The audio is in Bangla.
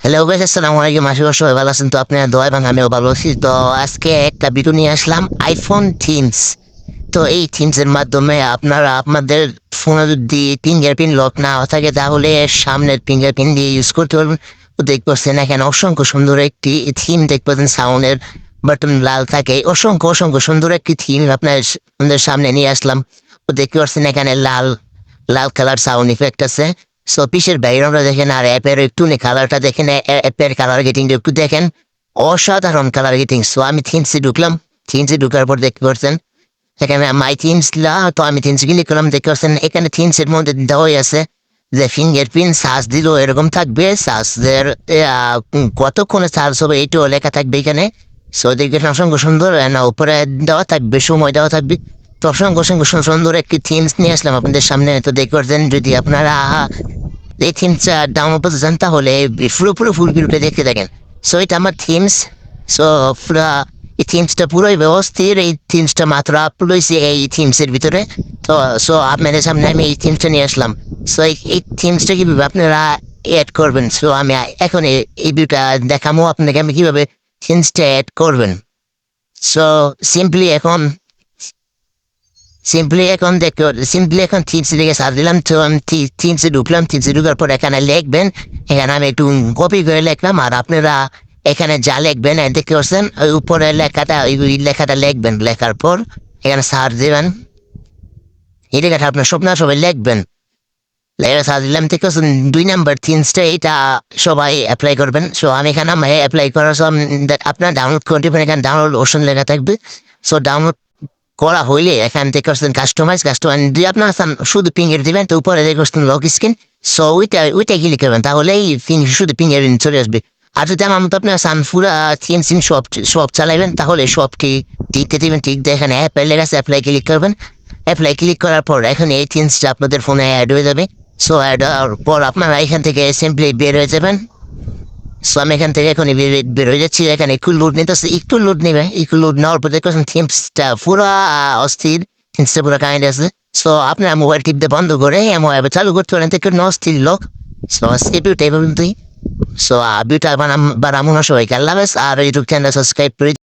হ্যালো গাইস, আসসালামু আলাইকুম। আশা করি সবাই ভালো আছেন। তো আপনার দোয়া এবং আমিও ভালো আছি। তো আজকে একটা ভিডিও নিয়ে আসলাম আইফোন থিমস। তো এই থিমস এর মাধ্যমে আপনারা আপনাদের ফোনে যদি ফিঙ্গারপ্রিন্ট লক না থাকে তাহলে সামনের ফিঙ্গারপ্রিন্ট দিয়ে ইউজ করতে পারবেন। তো দেখতেছেন এখানে অসংখ্য সুন্দর একটি থিম দেখতেছেন, সাউন্ডের বাটন লাল থাকে। অসংখ্য অসংখ্য সুন্দর একটি থিম আপনাদের সামনে নিয়ে আসলাম। তো দেখতে পাচ্ছেন এখানে লাল লাল কালার সাউন্ড ইফেক্ট আছে। সো পিসের ব্যাকগ্রাউন্ডটা দেখেন আর অ্যাপের একটু কালারটা দেখেন, অ্যাপের কালার গেটিংটা একটু দেখেন, অসাধারণ কালার গেটিং। সো আমি থিমসে ঢুকলাম। থিমসে ঢুকার পর দেখতে পাচ্ছেন এখানে মাই থিমস লা। তো আমি থিমস ক্লিক করলাম, দেখতে পাচ্ছেন এখানে থিমসের মধ্যে দেওয়াই আছে যে ফিঙ্গারপ্রিন্ট সার্চ দিলেও এরকম থাকবে, সার্চদের কতক্ষণে সার্চ হবে এইটাও লেখা থাকবে এখানে। সো দেখবেন অসংখ্য সুন্দর উপরে দেওয়া থাকবে, সময় দেওয়া থাকবে। তো অসংখ্য অসংখ্য সুন্দর একটি থিমস নিয়ে আসলাম আপনাদের সামনে। তো দেখতে পাচ্ছেন যদি আপনারা এই থিমসটা ডাউনলোড করতে চান তাহলে পুরো ফুল ভিডিওটা দেখতে থাকেন। সো এটা আমার থিমস। সো পুরা এই থিমসটা পুরোই ব্যবস্থিত। এই থিমসটা মাত্র আপলোড হয়েছে এই থিমসের ভিতরে। তো সো আপনাদের সামনে আমি এই থিমসটা নিয়ে আসলাম। সো এই থিমসটা কীভাবে আপনারা অ্যাড করবেন, সো আমি এখন এই ভিডিওটা দেখাবো আপনাকে আমি কীভাবে থিমসটা অ্যাড করবেন। সো সিম্পলি এখন সিম্পলি এখন থিমসে লিখে সার্চ দিলাম। তো আমি থিমসে ঢুকলাম। থিমসে ঢুকার পর এখানে লিখবেন, এখানে আমি একটু কপি করে লিখলাম। আর আপনারা এখানে যা লিখবেন দেখতে পাচ্ছেন ওই উপরে লেখাটা, ওই লেখাটা লিখবেন। লেখার পর এখানে সার্চ দেবেন। এই লেখাটা আপনার স্বপ্ন সবাই লিখবেন। লেখা সার্চ দিলাম, ঠিক আছে। 2 নাম্বার থিমসটা এটা সবাই অ্যাপ্লাই করবেন। সো আমি এখানে অ্যাপ্লাই করার সব আপনার ডাউনলোড করে দেবেন। এখানে ডাউনলোড অপশন লেখা থাকবে। সো ডাউনলোড করা হইলে এখান থেকে কাস্টমাইজ দিয়ে আপনার শুধু পিঙ্গের দিবেন। তো উপরে দেখছেন লক স্ক্রিন। সো ওইটা ক্লিক করবেন, তাহলেই শুধু পিঙ্গের চলে আসবে। আর যদি আমার মতো আপনার সানফুরা থিম সব চালাইবেন তাহলে সবটি টিকতে দিবেন। ঠিক দিয়ে এখানে অ্যাপ্লাই আছে, অ্যাপ্লাই ক্লিক করবেন। অ্যাপ্লাই ক্লিক করার পর এখন এই থিমসটা আপনাদের ফোনে অ্যাড হয়ে যাবে। সো অ্যাড হওয়ার পর আপনারা এখান থেকে সিম্পলি বের হয়ে যাবেন। সো আমি এখান থেকে এখন বের হয়ে যাচ্ছি। এখানে একটু লোড নিতেছে, একটু লোড নেবে। একটু লোড নেওয়ার পর দেখবেন থিমসটা পুরো অস্থির। থিমসটা পুরো কাইন্ড আছে। সো আপনার মোবাইল টিপতে বন্ধ করে মোবাইল চালু করতে পারেন থেকে অস্থির লোক। সো আজকে ভিডিওটা এই পর্যন্তই। সো ভিডিওটা বানাবো না, সবাইকে আল্লাহ হাফেজ। আর ইউটিউব চ্যানেল সাবস্ক্রাইব করে